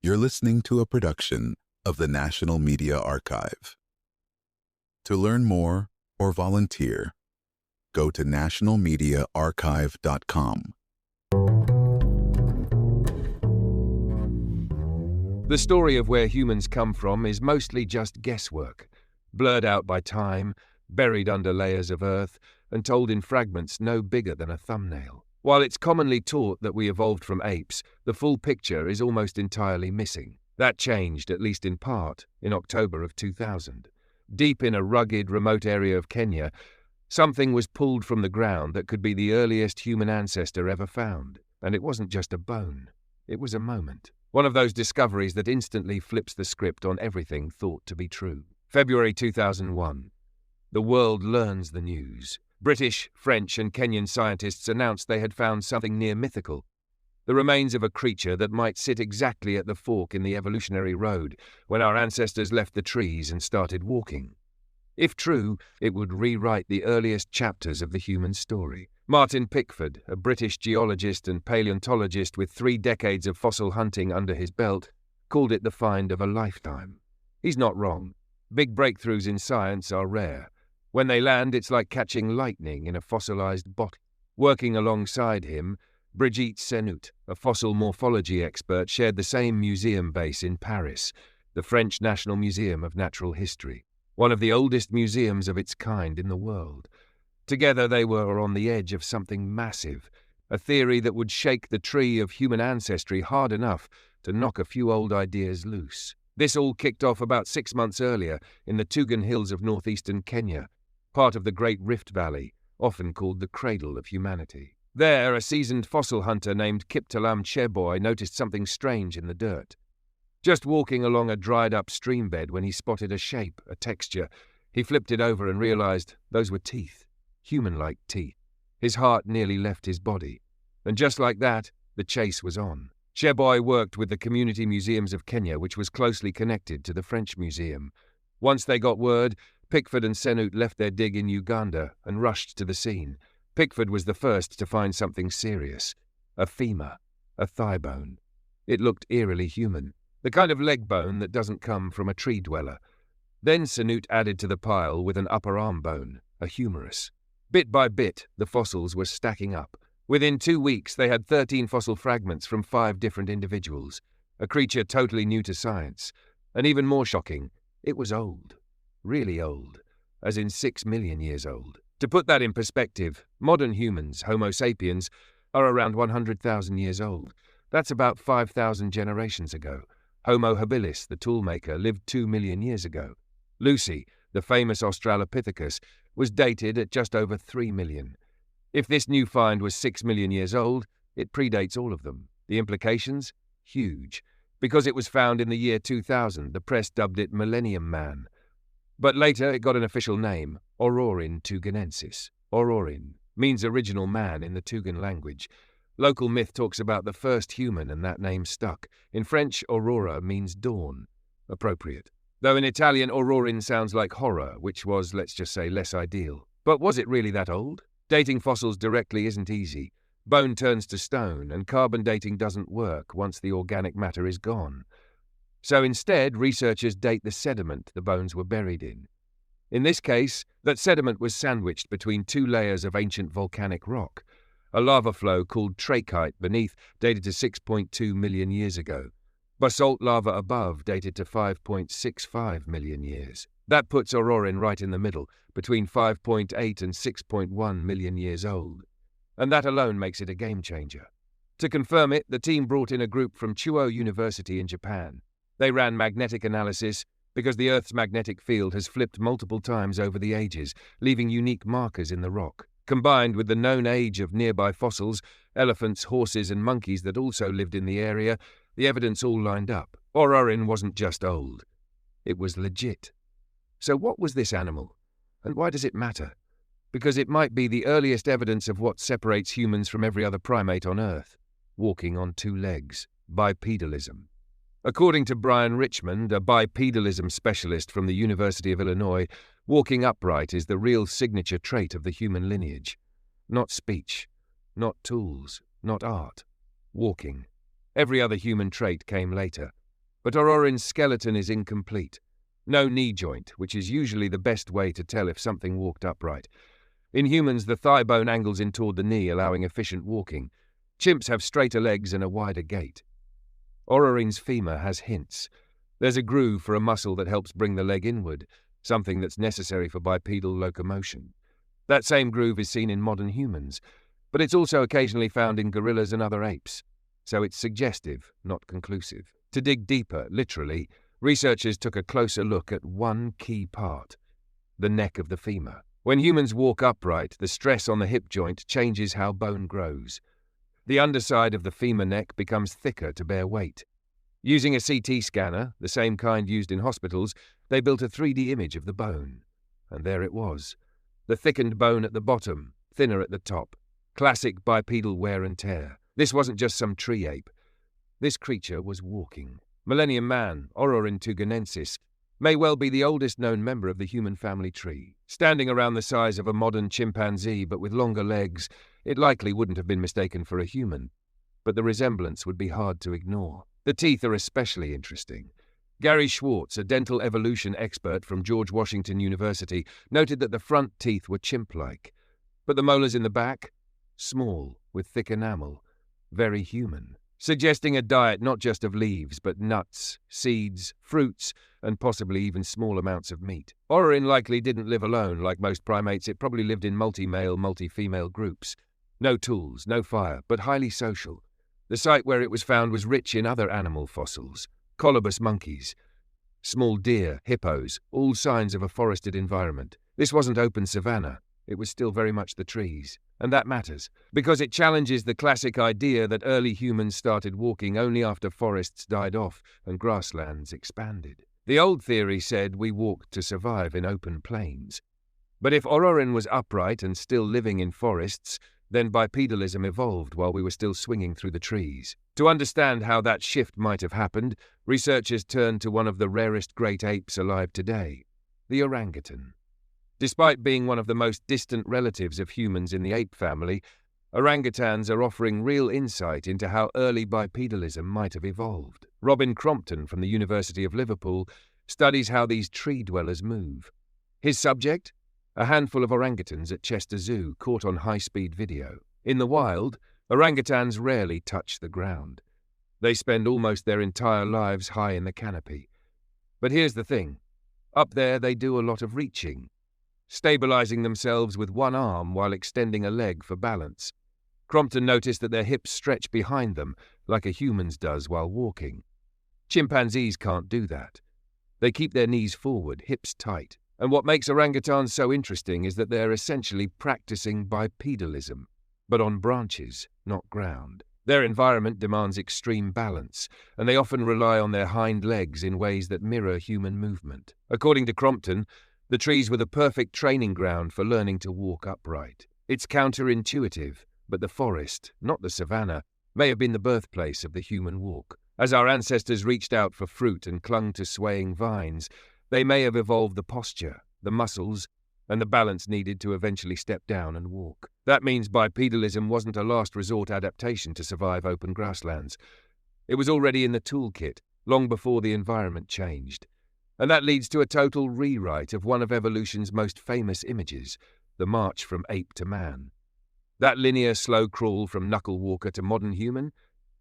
You're listening to a production of the National Media Archive. To learn more or volunteer, go to nationalmediaarchive.com. The story of where humans come from is mostly just guesswork, blurred out by time, buried under layers of earth, and told in fragments no bigger than a thumbnail. While it's commonly taught that we evolved from apes, the full picture is almost entirely missing. That changed, at least in part, in October of 2000. Deep in a rugged, remote area of Kenya, something was pulled from the ground that could be the earliest human ancestor ever found. And it wasn't just a bone. It was a moment. One of those discoveries that instantly flips the script on everything thought to be true. February 2001. The world learns the news. British, French, and Kenyan scientists announced they had found something near mythical. The remains of a creature that might sit exactly at the fork in the evolutionary road when our ancestors left the trees and started walking. If true, it would rewrite the earliest chapters of the human story. Martin Pickford, a British geologist and paleontologist with 3 decades of fossil hunting under his belt, called it the find of a lifetime. He's not wrong. Big breakthroughs in science are rare. When they land, it's like catching lightning in a fossilized bottle. Working alongside him, Brigitte Senut, a fossil morphology expert, shared the same museum base in Paris, the French National Museum of Natural History, one of the oldest museums of its kind in the world. Together they were on the edge of something massive, a theory that would shake the tree of human ancestry hard enough to knock a few old ideas loose. This all kicked off about 6 months earlier in the Tugen hills of northeastern Kenya, part of the Great Rift Valley, often called the cradle of humanity. There, a seasoned fossil hunter named Kiptalam Cheboy noticed something strange in the dirt. Just walking along a dried-up stream bed when he spotted a shape, a texture, he flipped it over and realized those were teeth, human-like teeth. His heart nearly left his body. And just like that, the chase was on. Cheboy worked with the Community Museums of Kenya, which was closely connected to the French Museum. Once they got word, Pickford and Senut left their dig in Uganda and rushed to the scene. Pickford was the first to find something serious. A femur, a thigh bone. It looked eerily human, the kind of leg bone that doesn't come from a tree dweller. Then Senut added to the pile with an upper arm bone, a humerus. Bit by bit, the fossils were stacking up. Within 2 weeks, they had 13 fossil fragments from 5 different individuals, a creature totally new to science. And even more shocking, it was old. Really old, as in 6 million years old. To put that in perspective, modern humans, Homo sapiens, are around 100,000 years old. That's about 5,000 generations ago. Homo habilis, the toolmaker, lived 2 million years ago. Lucy, the famous Australopithecus, was dated at just over 3 million. If this new find was 6 million years old, it predates all of them. The implications? Huge. Because it was found in the year 2000, the press dubbed it Millennium Man. But later it got an official name, Orrorin tugenensis. Orrorin means original man in the Tugen language. Local myth talks about the first human and that name stuck. In French, aurora means dawn. Appropriate. Though in Italian, Orrorin sounds like horror, which was, let's just say, less ideal. But was it really that old? Dating fossils directly isn't easy. Bone turns to stone, and carbon dating doesn't work once the organic matter is gone. So instead, researchers date the sediment the bones were buried in. In this case, that sediment was sandwiched between 2 layers of ancient volcanic rock. A lava flow called trachyte beneath dated to 6.2 million years ago. Basalt lava above dated to 5.65 million years. That puts Orrorin right in the middle, between 5.8 and 6.1 million years old. And that alone makes it a game changer. To confirm it, the team brought in a group from Chuo University in Japan. They ran magnetic analysis because the Earth's magnetic field has flipped multiple times over the ages, leaving unique markers in the rock. Combined with the known age of nearby fossils, elephants, horses, and monkeys that also lived in the area, the evidence all lined up. Orrorin wasn't just old. It was legit. So what was this animal? And why does it matter? Because it might be the earliest evidence of what separates humans from every other primate on Earth. Walking on 2 legs. Bipedalism. According to Brian Richmond, a bipedalism specialist from the University of Illinois, walking upright is the real signature trait of the human lineage. Not speech, not tools, not art. Walking. Every other human trait came later. But Orrorin's skeleton is incomplete. No knee joint, which is usually the best way to tell if something walked upright. In humans, the thigh bone angles in toward the knee, allowing efficient walking. Chimps have straighter legs and a wider gait. Orrorin's femur has hints. There's a groove for a muscle that helps bring the leg inward, something that's necessary for bipedal locomotion. That same groove is seen in modern humans, but it's also occasionally found in gorillas and other apes. So it's suggestive, not conclusive. To dig deeper, literally, researchers took a closer look at one key part, the neck of the femur. When humans walk upright, the stress on the hip joint changes how bone grows. The underside of the femur neck becomes thicker to bear weight. Using a CT scanner, the same kind used in hospitals, they built a 3D image of the bone. And there it was. The thickened bone at the bottom, thinner at the top. Classic bipedal wear and tear. This wasn't just some tree ape. This creature was walking. Millennium Man, Orrorin tugenensis, may well be the oldest known member of the human family tree. Standing around the size of a modern chimpanzee but with longer legs, it likely wouldn't have been mistaken for a human. But the resemblance would be hard to ignore. The teeth are especially interesting. Gary Schwartz, a dental evolution expert from George Washington University, noted that the front teeth were chimp-like, but the molars in the back, small, with thick enamel, very human, suggesting a diet not just of leaves, but nuts, seeds, fruits, and possibly even small amounts of meat. Orrorin likely didn't live alone. Like most primates, it probably lived in multi-male, multi-female groups. No tools, no fire, but highly social. The site where it was found was rich in other animal fossils. Colobus monkeys, small deer, hippos, all signs of a forested environment. This wasn't open savanna. It was still very much the trees. And that matters, because it challenges the classic idea that early humans started walking only after forests died off and grasslands expanded. The old theory said we walked to survive in open plains. But if Orrorin was upright and still living in forests, then bipedalism evolved while we were still swinging through the trees. To understand how that shift might have happened, researchers turned to one of the rarest great apes alive today, the orangutan. Despite being one of the most distant relatives of humans in the ape family, orangutans are offering real insight into how early bipedalism might have evolved. Robin Crompton from the University of Liverpool studies how these tree dwellers move. His subject? A handful of orangutans at Chester Zoo caught on high-speed video. In the wild, orangutans rarely touch the ground. They spend almost their entire lives high in the canopy. But here's the thing. Up there they do a lot of reaching, stabilizing themselves with one arm while extending a leg for balance. Crompton noticed that their hips stretch behind them like a human's does while walking. Chimpanzees can't do that. They keep their knees forward, hips tight. And what makes orangutans so interesting is that they're essentially practicing bipedalism, but on branches, not ground. Their environment demands extreme balance, and they often rely on their hind legs in ways that mirror human movement. According to Crompton, the trees were the perfect training ground for learning to walk upright. It's counterintuitive, but the forest, not the savanna, may have been the birthplace of the human walk. As our ancestors reached out for fruit and clung to swaying vines, they may have evolved the posture, the muscles, and the balance needed to eventually step down and walk. That means bipedalism wasn't a last resort adaptation to survive open grasslands. It was already in the toolkit, long before the environment changed. And that leads to a total rewrite of one of evolution's most famous images, the march from ape to man. That linear slow crawl from knuckle walker to modern human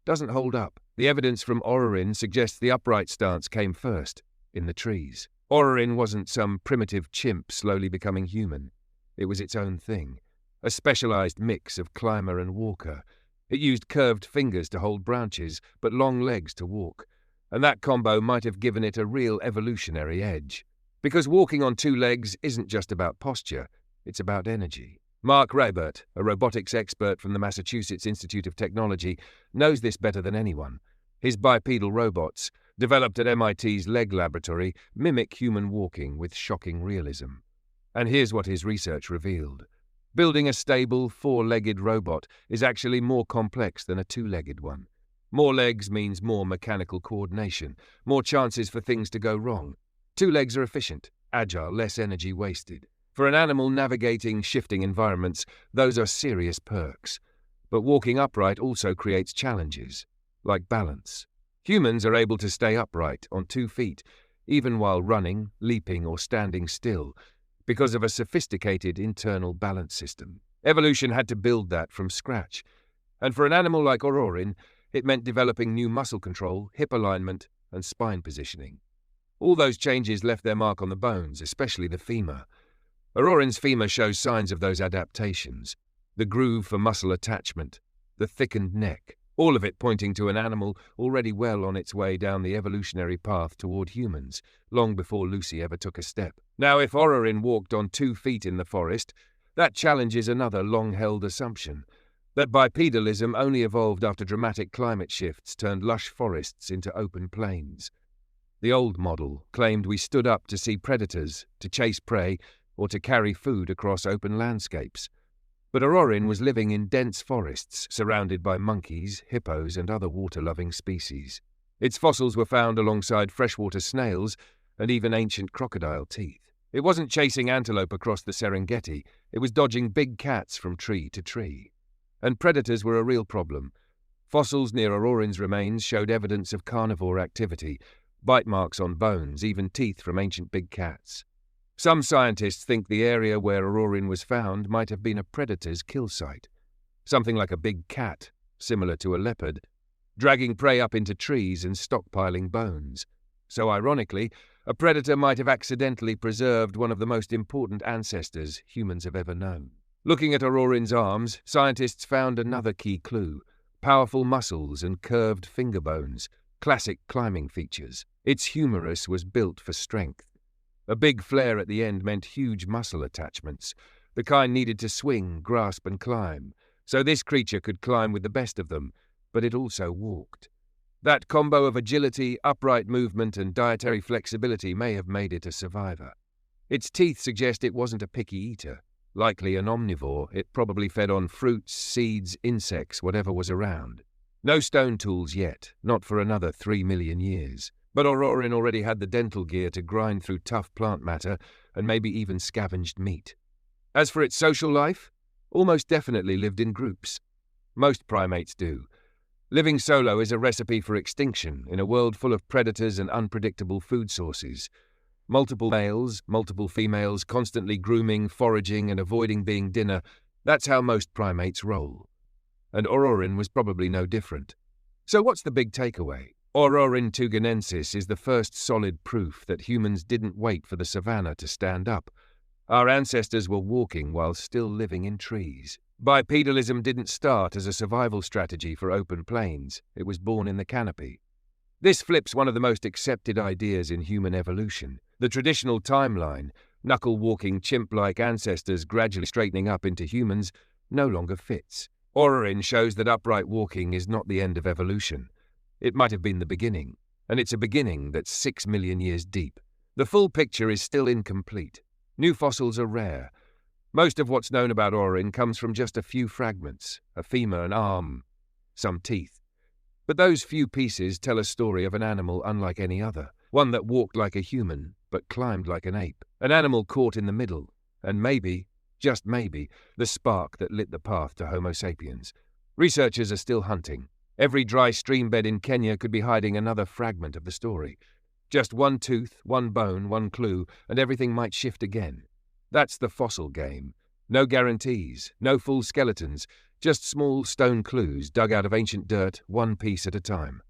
doesn't hold up. The evidence from Orrorin suggests the upright stance came first, in the trees. Orrorin wasn't some primitive chimp slowly becoming human. It was its own thing, a specialized mix of climber and walker. It used curved fingers to hold branches, but long legs to walk, and that combo might have given it a real evolutionary edge. Because walking on two legs isn't just about posture, it's about energy. Mark Raibert, a robotics expert from the Massachusetts Institute of Technology, knows this better than anyone. His bipedal robots, developed at MIT's Leg Laboratory, mimic human walking with shocking realism. And here's what his research revealed. Building a stable, four-legged robot is actually more complex than a two-legged one. More legs means more mechanical coordination, more chances for things to go wrong. Two legs are efficient, agile, less energy wasted. For an animal navigating shifting environments, those are serious perks. But walking upright also creates challenges, like balance. Humans are able to stay upright on 2 feet, even while running, leaping, or standing still, because of a sophisticated internal balance system. Evolution had to build that from scratch, and for an animal like Orrorin, it meant developing new muscle control, hip alignment, and spine positioning. All those changes left their mark on the bones, especially the femur. Orrorin's femur shows signs of those adaptations: the groove for muscle attachment, the thickened neck, all of it pointing to an animal already well on its way down the evolutionary path toward humans, long before Lucy ever took a step. Now, if Orrorin walked on 2 feet in the forest, that challenges another long-held assumption, that bipedalism only evolved after dramatic climate shifts turned lush forests into open plains. The old model claimed we stood up to see predators, to chase prey, or to carry food across open landscapes. But Orrorin was living in dense forests, surrounded by monkeys, hippos, and other water-loving species. Its fossils were found alongside freshwater snails and even ancient crocodile teeth. It wasn't chasing antelope across the Serengeti, it was dodging big cats from tree to tree. And predators were a real problem. Fossils near Orrorin's remains showed evidence of carnivore activity, bite marks on bones, even teeth from ancient big cats. Some scientists think the area where Orrorin was found might have been a predator's kill site, something like a big cat, similar to a leopard, dragging prey up into trees and stockpiling bones. So ironically, a predator might have accidentally preserved one of the most important ancestors humans have ever known. Looking at Orrorin's arms, scientists found another key clue: powerful muscles and curved finger bones, classic climbing features. Its humerus was built for strength. A big flare at the end meant huge muscle attachments, the kind needed to swing, grasp, and climb. So this creature could climb with the best of them, but it also walked. That combo of agility, upright movement, and dietary flexibility may have made it a survivor. Its teeth suggest it wasn't a picky eater. Likely an omnivore, it probably fed on fruits, seeds, insects, whatever was around. No stone tools yet, not for another 3 million years. But Orrorin already had the dental gear to grind through tough plant matter and maybe even scavenged meat. As for its social life, almost definitely lived in groups. Most primates do. Living solo is a recipe for extinction in a world full of predators and unpredictable food sources. Multiple males, multiple females, constantly grooming, foraging, and avoiding being dinner. That's how most primates roll. And Orrorin was probably no different. So what's the big takeaway? Orrorin tugenensis is the first solid proof that humans didn't wait for the savannah to stand up. Our ancestors were walking while still living in trees. Bipedalism didn't start as a survival strategy for open plains. It was born in the canopy. This flips one of the most accepted ideas in human evolution. The traditional timeline, knuckle-walking chimp-like ancestors gradually straightening up into humans, no longer fits. Orrorin shows that upright walking is not the end of evolution. It might have been the beginning, and it's a beginning that's 6 million years deep. The full picture is still incomplete. New fossils are rare. Most of what's known about Orrorin comes from just a few fragments, a femur, an arm, some teeth. But those few pieces tell a story of an animal unlike any other, one that walked like a human, but climbed like an ape, an animal caught in the middle, and maybe, just maybe, the spark that lit the path to Homo sapiens. Researchers are still hunting. Every dry stream bed in Kenya could be hiding another fragment of the story. Just one tooth, one bone, one clue, and everything might shift again. That's the fossil game. No guarantees, no full skeletons, just small stone clues dug out of ancient dirt, one piece at a time.